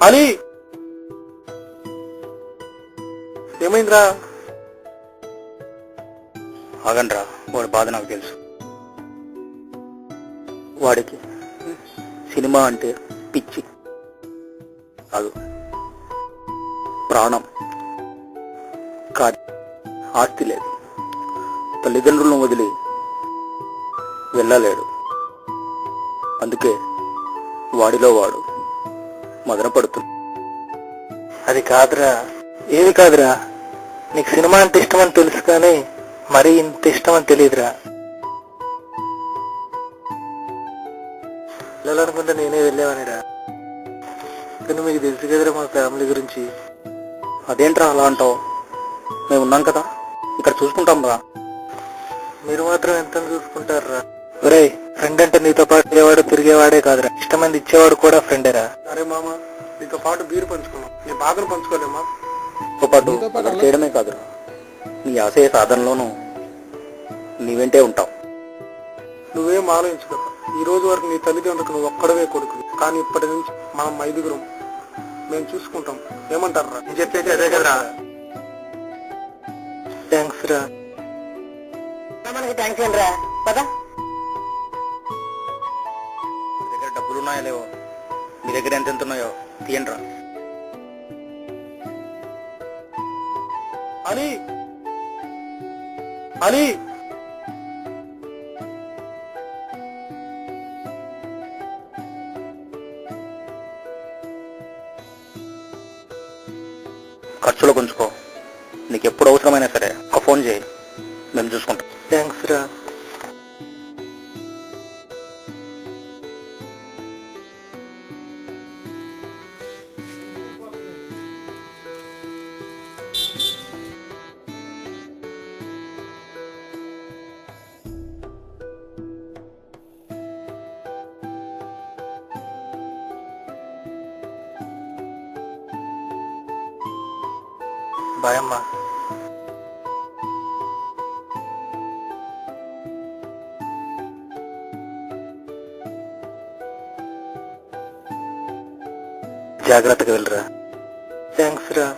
అలీ, ఏమైందిరా? ఆగండ్రా, వాడి బాధ నాకు తెలుసు. వాడికి సినిమా అంటే పిచ్చి కాదు, ప్రాణం. కాదు, ఆస్తి లేదు, తల్లిదండ్రులను వదిలి వెళ్ళలేడు. అందుకే వాడిలో వాడు మదన పడుతుంది. అది కాదురా. ఏది కాదురా, నీకు సినిమా అంటే ఇష్టం అని తెలుసు కానీ మరీ ఇంత ఇష్టం అని తెలియదురా. వెళ్ళాలనుకుంటే నేనే వెళ్ళేవానిరా, కానీ మీకు తెలుసు కదరా మా ఫ్యామిలీ గురించి. అదేంట్రా అలా అంటావు? మేము ఉన్నాం కదా, ఇక్కడ చూసుకుంటాం రా. మీరు మాత్రం ఎంత చూసుకుంటారా? ఒరే, ఫ్రెండ్ అంటే నీతో పాటు తిరిగేవాడు తిరిగేవాడే కాదురా, ఇష్టమైంది ఇచ్చేవాడు కూడా ఫ్రెండేరా. అరే మామ, నీతో పాటు బీరు పంచుకున్నాం, నీ బాధను పంచుకోలేమా? పాటు అక్కడ చేయడమే కాదురా, నీ ఆశయ సాధనలోనూ నీ వెంటే ఉంటావు. నువ్వేం ఆలోచించుకో. ఈ రోజు వరకు నీ తల్లిదండ్రులకు నువ్వు ఒక్కడవే కొడుకు, కానీ ఇప్పటి నుంచి మనం 5గురం మేము చూసుకుంటాం. ఏమంటారా? నేను చెప్పేది అదే కదరా. థ్యాంక్స్ రా. మనకి థ్యాంక్స్ ఏంట్రా, పదా. మీ దగ్గర డబ్బులు ఉన్నాయో లేవో, మీ దగ్గర ఎంత ఉన్నాయో తీయండిరా. అలీ, అలీ, ఖర్చులో కొంచుకో. నీకు ఎప్పుడు అవసరమైనా సరే ఒక ఫోన్ చేయి, మేము చూసుకుంటాం. థ్యాంక్స్ రా. బాయ్ అమ్మా. జాగ్రత్తగా వెళ్ళరా. థ్యాంక్స్ రా.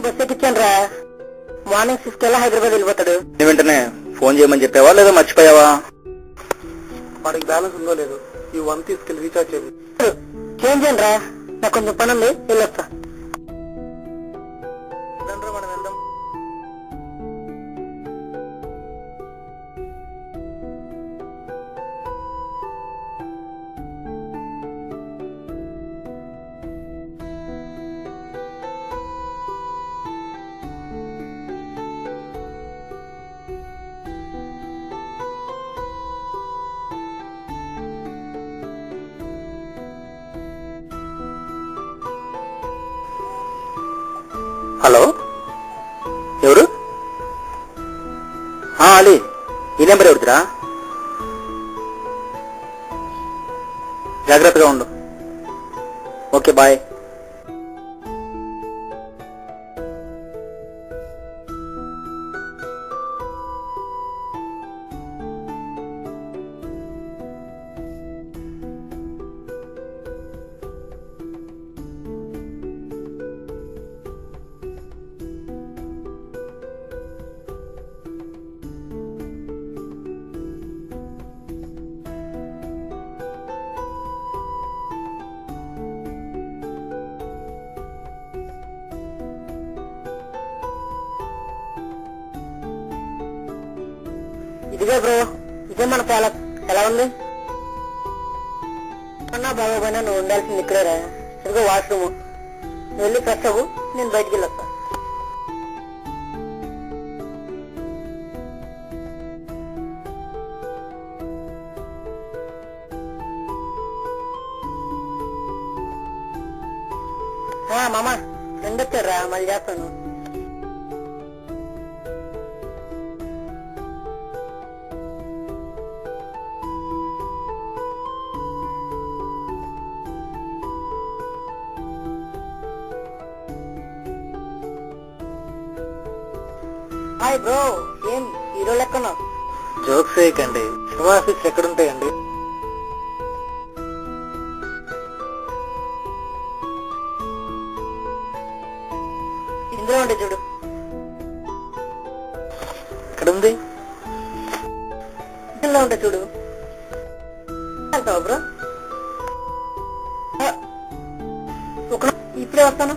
బస్ ఎక్కించాను రా. మార్నింగ్ 6 కల్లా హైదరాబాద్ వెళ్ళిపోతాడు. వెంటనే ఫోన్ చేయమని చెప్పావా లేదా మర్చిపోయావా? వాడికి బ్యాలెన్స్ ఉందో లేదు, ఈ 1 తీసుకెళ్ళి రీఛార్జ్ చేయండి. చేంజ్ చేయండి రా, నాకు కొంచెం పని ఉంది, వెళ్ళొస్తా. మనం వెళ్దాం. హలో, ఎవరు? అలీ, ఈ నెంబర్ ఎవరిదిరా? జాగ్రత్తగా ఉండు. Okay, bye. ఇదిగే బ్రో, ఇదే మన ప్యాలెస్. ఎలా ఉంది అన్నా? బాగోపోయినా నువ్వు ఉండాల్సింది ఇక్కడేరా. ఇదిగో వాష్రూమ్, వెళ్ళి ఫ్రెష్ అవ్వు, నేను బయటికి వెళ్ళొస్తా. మామ ఫ్రెండ్ వచ్చారా, మళ్ళీ చేస్తాను. హాయ్ బ్రో, ఏం హీరో లెక్కన్నావు? జోక్స్ వేయకండి, సినిమా ఆఫీస్ ఎక్కడుంటాయండి? ఇందులో ఉంటే చూడు. ఎక్కడుంది? ఇందులో ఉంటే చూడు. వెళ్తావా బ్రో? ఇప్పుడే వస్తాను.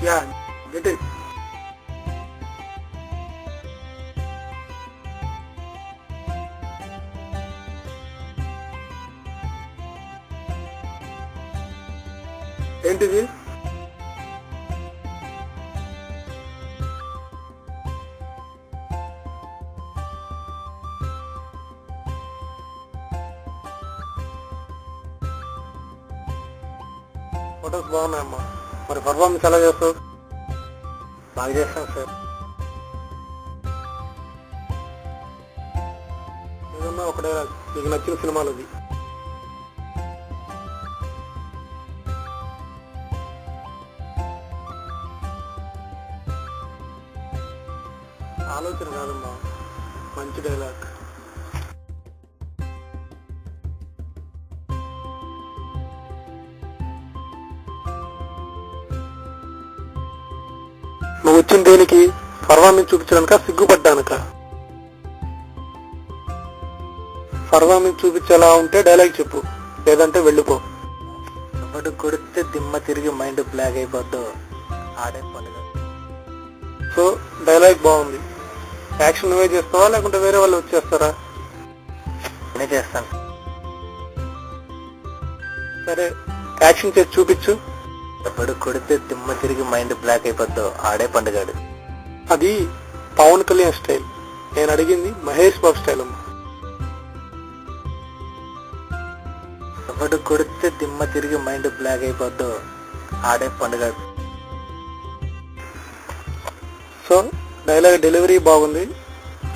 Yeah, get it. ఏంటిది? ఫొటోస్ బాగున్నాయమ్మా. మరి పర్ఫార్మెన్స్ ఎలా చేస్తావు? బాగా చేస్తాను సార్. ఏదన్నా ఒక డైలాగ్ నీకు నచ్చిన సినిమాలది. ఆలోచన కాదమ్మా, మంచి డైలాగ్. నువ్వు వచ్చిన దేనికి? పర్ఫార్మెన్స్ చూపించడానిక, సిగ్గుపడ్డానుక? పర్ఫార్మెన్స్ చూపించేలా ఉంటే డైలాగ్ చెప్పు, లేదంటే వెళ్ళిపో. ఒకటి కొడితే దిమ్మ తిరిగి మైండ్ బ్లాక్ అయిపోద్దు, ఆడే పండుగ. సో డైలాగ్ బాగుంది. యాక్షన్ నువ్వే చేస్తావా లేకుంటే వేరే వాళ్ళు వచ్చేస్తారా? నేనే చేస్తాను. సరే, యాక్షన్ చేసి చూపించు. ఎప్పుడు కొడితే దిమ్మ తిరిగి మైండ్ బ్లాక్ అయిపోద్దు, ఆడే పండుగాడు. అది పవన్ కళ్యాణ్ స్టైల్. నేను అడిగింది మహేష్ బాబు స్టైల్ అమ్మా. ఎప్పుడు కొడితే దిమ్మ తిరిగి మైండ్ బ్లాక్ అయిపోద్దు, ఆడే పండుగాడు. సో డైలాగ్ డెలివరీ బాగుంది,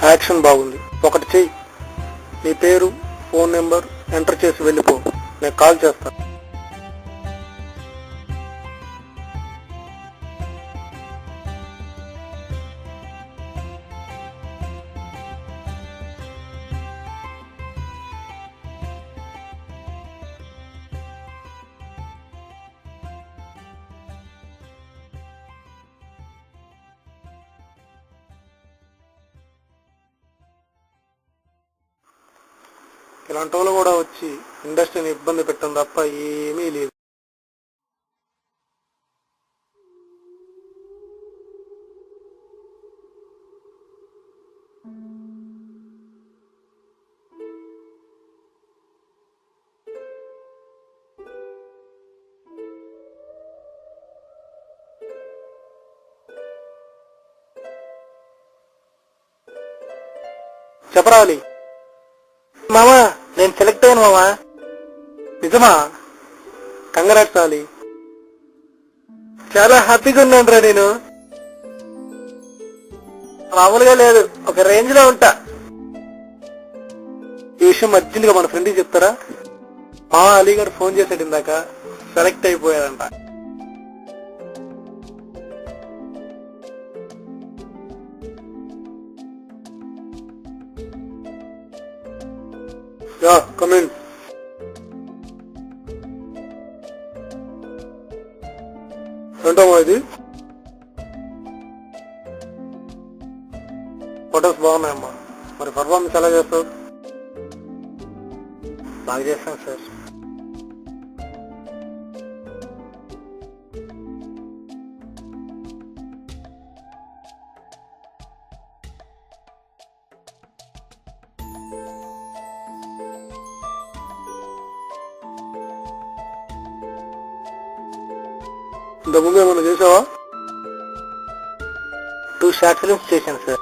యాక్షన్ బాగుంది. ఒకటి చెయ్యి, నీ పేరు, ఫోన్ నెంబర్ ఎంటర్ చేసి వెళ్ళిపో, నేను కాల్ చేస్తాను. ఇలాంటి వాళ్ళు కూడా వచ్చి ఇండస్ట్రీని ఇబ్బంది పెట్టడం తప్ప ఏమీ లేదు. చెప్పరాలి మామా, నేను సెలెక్ట్ అయ్యాను మామా. నిజమా? కంగ్రాట్స్ రాలి. చాలా హ్యాపీగా ఉన్నాను రా నేను. మామూలుగా లేదు, ఒక రేంజ్ లో ఉంటా. ఈ విషయం అర్జెంట్ గా మన ఫ్రెండ్కి చెప్తారా? మా అలీగఢ్ ఫోన్ చేసాడు ఇందాక, సెలెక్ట్ అయిపోయాడంట. Yeah come in. ఏంటమ్మా ఇది? ఫొటోస్ బాగున్నాయమ్మా. మరి పర్ఫార్మెన్స్ ఎలా చేస్తావు? బాగా చేస్తాను సార్. ఇంతకుముందు ఏమన్నా చేసావా? 2 షార్ట్ ఫిల్మ్స్ చేశాను సార్.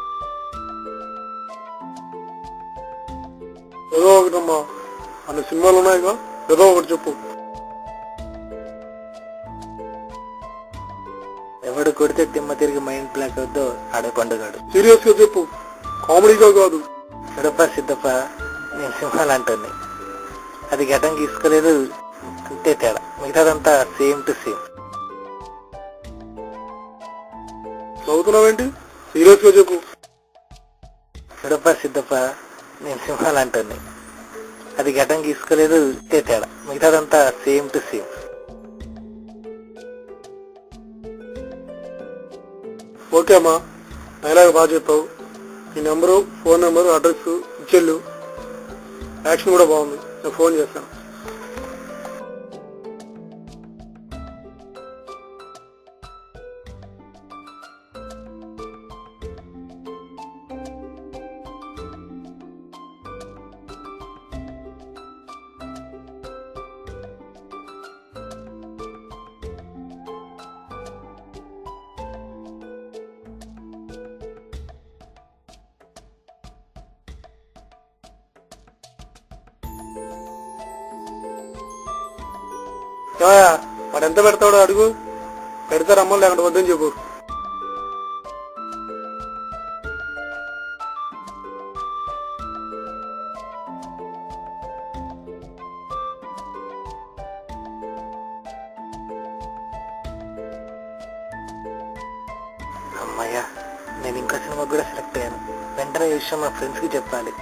ఏదో ఒకటమ్మా, అన్ని సినిమాలు ఉన్నాయిగా, ఏదో ఒకటి చెప్పు. ఎవడు కొడితే దిమ్మ తిరిగి మైండ్ బ్లాక్ అవుద్దో ఆడే పండుగాడు. సీరియస్ గా చెప్పు, కామెడీగా కాదు. సిద్ధప్ప సిద్ధప్ప, నేను సింహాలు అంటుంది. అది ఘటం తీసుకోలేదు, అంతే తేడా. మిగతాదంతా సేమ్ టు సేమ్. చదువుతున్నావేంటి? సీరియస్ గా చెప్పు. సిద్ధప్ప సిద్ధప్ప, నేను సింహాలు అంటుంది. అది ఘటం తీసుకోలేదు, అంతే తేడా. మిగతాదంతా సేమ్ టు సేమ్. ఓకే అమ్మా, డైలాగ్ బాగా చెప్పావు. ఈ నెంబరు, ఫోన్ నెంబరు, అడ్రస్ ఇచ్చెళ్ళు. యాక్షన్ కూడా బాగుంది, నేను ఫోన్ చేస్తాను. వాడు ఎంత పెడతాడో అడుగు. పెడితే రమ్మని, లేకుండా వద్దని చెప్పు. అమ్మయ్యా, నేను ఇంకా సినిమాకి కూడా సెలెక్ట్ అయ్యాను. వెంటనే ఈ విషయం మా ఫ్రెండ్స్ కి చెప్పాలి.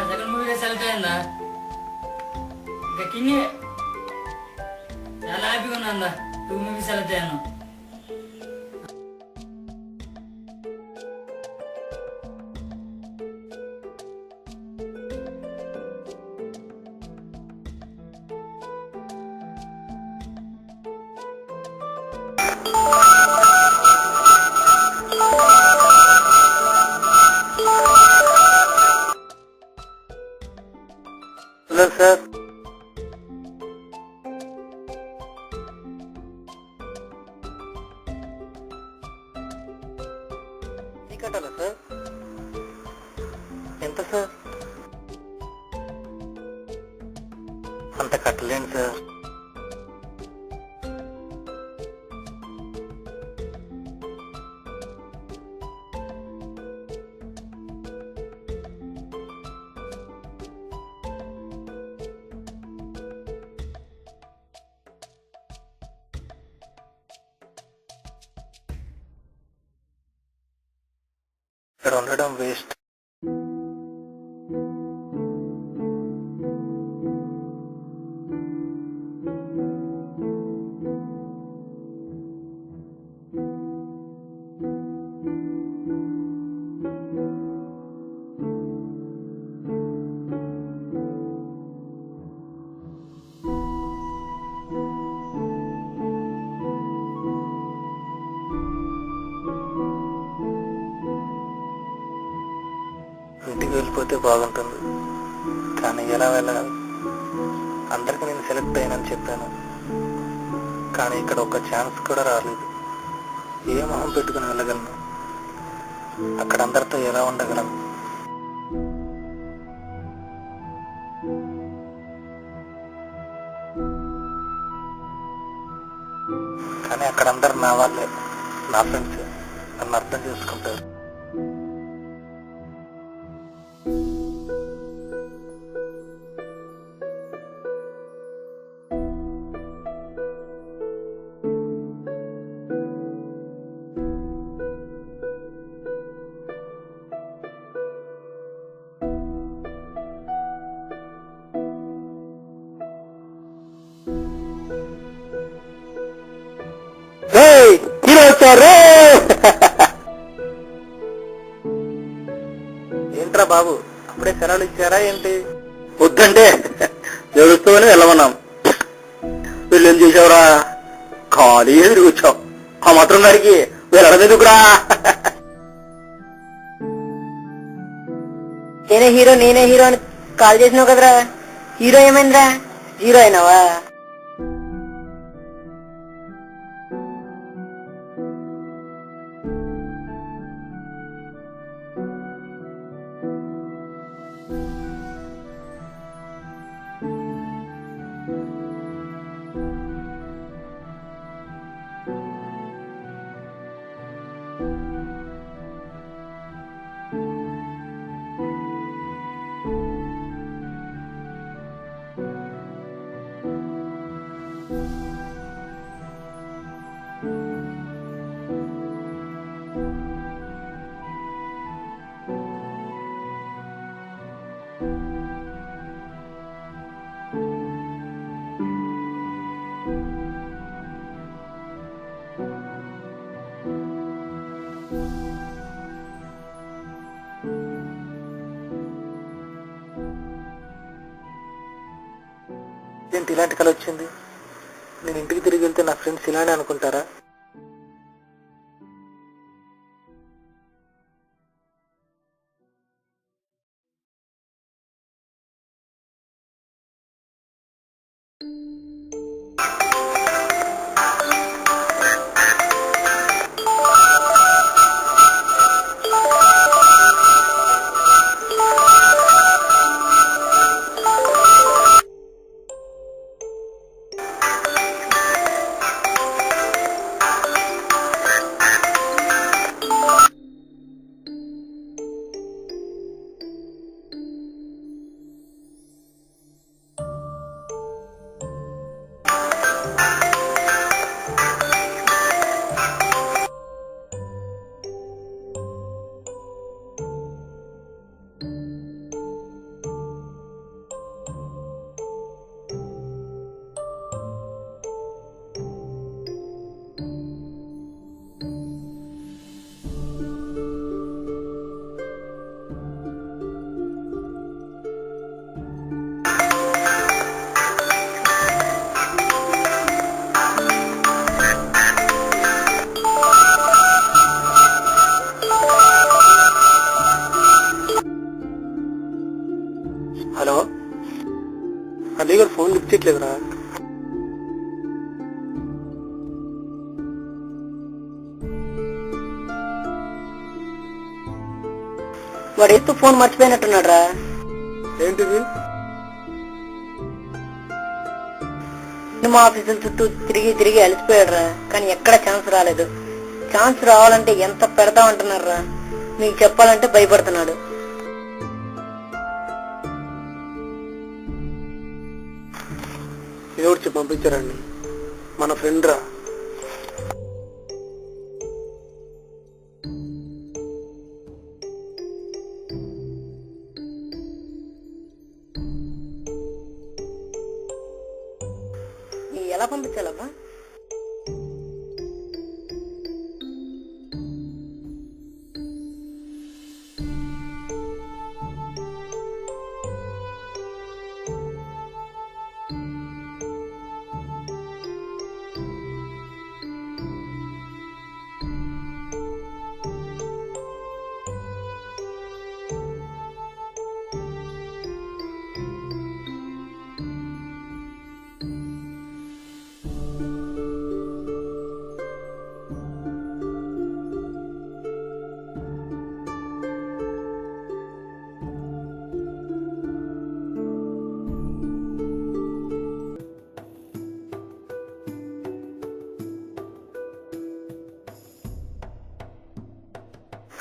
సెకండ్ మూవీగా సెలెక్ట్ అయిందా? ఇంకా కింగ్ చాలా హ్యాపీగా ఉన్నా. 2 మూవీ సెలెక్ట్ అయ్యాను. Hello sir. కట్టాలా సార్? ఎంత సార్? అంత కట్టలేండి సార్. ఇక్కడ ఉండడం వేస్ట్. వెళ్ళిపోతే బాగుంటుంది, కానీ ఎలా వెళ్ళాలి? అందరికీ నేను సెలెక్ట్ అయ్యానని చెప్పాను, కానీ ఇక్కడ ఒక ఛాన్స్ కూడా రాలేదు. ఏ మొహం పెట్టుకుని వెళ్ళగలను? అక్కడ అందరితో ఎలా ఉండగలను? కానీ అక్కడ అందరు నా వాళ్ళే, నా ఫ్రెండ్స్, నన్ను అర్థం చేసుకుంటారు. హీరో వచ్చారు! ఏంట్రా బాబు, అప్పుడే సెలవులు ఇచ్చారా ఏంటి? వద్దంటే ఏడుస్తూనే వెళ్ళమన్నాం. వీళ్ళు ఏం చేసావురా? ఖాళీ తిరిగి వచ్చావు. ఆ మాత్రం గారికి వెళ్ళడం ఎందుకురా? నేనే హీరో అని కాల్ చేసినావు కదరా. హీరో ఏమైందిరా? హీరో అయినావా? ఏంటి ఇలాంటి కళ వచ్చింది? నేను ఇంటికి తిరిగి వెళ్తే నా ఫ్రెండ్స్ ఇలానే అనుకుంటారా? హలో, అదే గారు ఫోన్ లిఫ్ట్ చేయట్లేదురా. వాడు ఎత్తు ఫోన్ మర్చిపోయినట్టున్నాడు రా. ఏంటిది? సినిమా ఆఫీసుల చుట్టూ తిరిగి అలసిపోయాడు రా, కానీ ఎక్కడ ఛాన్స్ రాలేదు. ఛాన్స్ రావాలంటే ఎంత పెడతామంటున్నారు రా, మీకు చెప్పాలంటే భయపడుతున్నాడు. ఎవరు పంపించారండి? మన ఫ్రెండ్ రా. ఎలా పంపించాలమ్మా?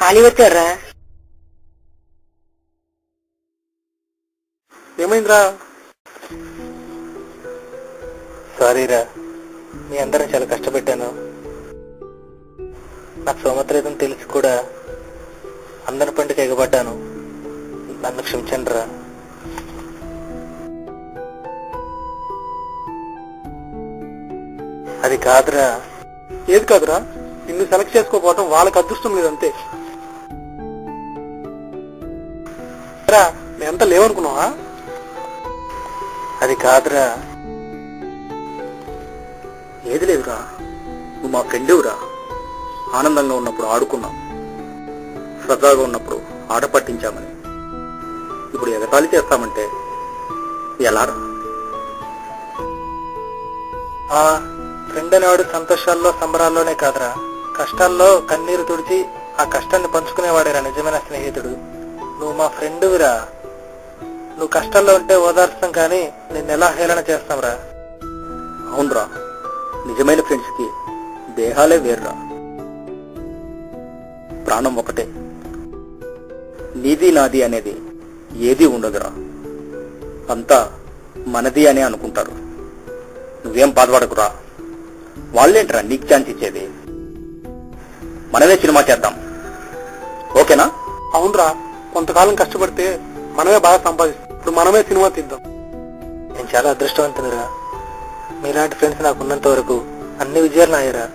ఆలి వచ్చారా? ఏమైందిరా? సారీరా, మీ అందరం చాలా కష్టపెట్టాను. నాకు సోమత్రేతం తెలిసి కూడా అందరి పండుగ ఎగబడ్డాను. నన్ను క్షమించండి రా. అది కాదురా. ఏది కాదురా? నిన్ను సెలెక్ట్ చేసుకోకపోవటం వాళ్ళకి అదృష్టం లేదంతే. నేనంతా లేవనుకున్నావా? అది కాదురా. ఏది లేదురా, నువ్వు మా ఫ్రెండురా. ఆనందంగా ఉన్నప్పుడు ఆడుకున్నాం, సరదాగా ఉన్నప్పుడు ఆట పట్టించామని ఇప్పుడు ఎగతాళి చేస్తామంటే ఎలారా? ఆ ఫ్రెండ్ అనేవాడు సంతోషాల్లో సంబరాల్లోనే కాదురా, కష్టాల్లో కన్నీరు తుడిచి ఆ కష్టాన్ని పంచుకునేవాడేరా నిజమైన స్నేహితుడు. నువ్వు మా ఫ్రెండువిరా. నువ్వు కష్టాల్లో ఉంటే ఓదార్స్తాం కానీ నిన్ను ఎలా హేళన చేస్తాంరా. అవునరా, నిజమైన ఫ్రెండ్స్కి దేహాలే వేర్రా, ప్రాణం ఒకటే. నీది నాది అనేది ఏది ఉండదురా, అంతా మనది అనే అనుకుంటారు. నువ్వేం బాధపడకురా, వాళ్ళేంట్రా నీకు ఛాన్స్ ఇచ్చేది. మనమే సినిమా చేద్దాం, ఓకేనా? అవునరా, కొంతకాలం కష్టపడితే మనమే బాగా సంపాదిస్తాం. ఇప్పుడు మనమే సినిమా తీద్దాం. నేను చాలా అదృష్టవంతునిరా. మీలాంటి ఫ్రెండ్స్ నాకు ఉన్నంత వరకు అన్ని విజయాలు నాయరా.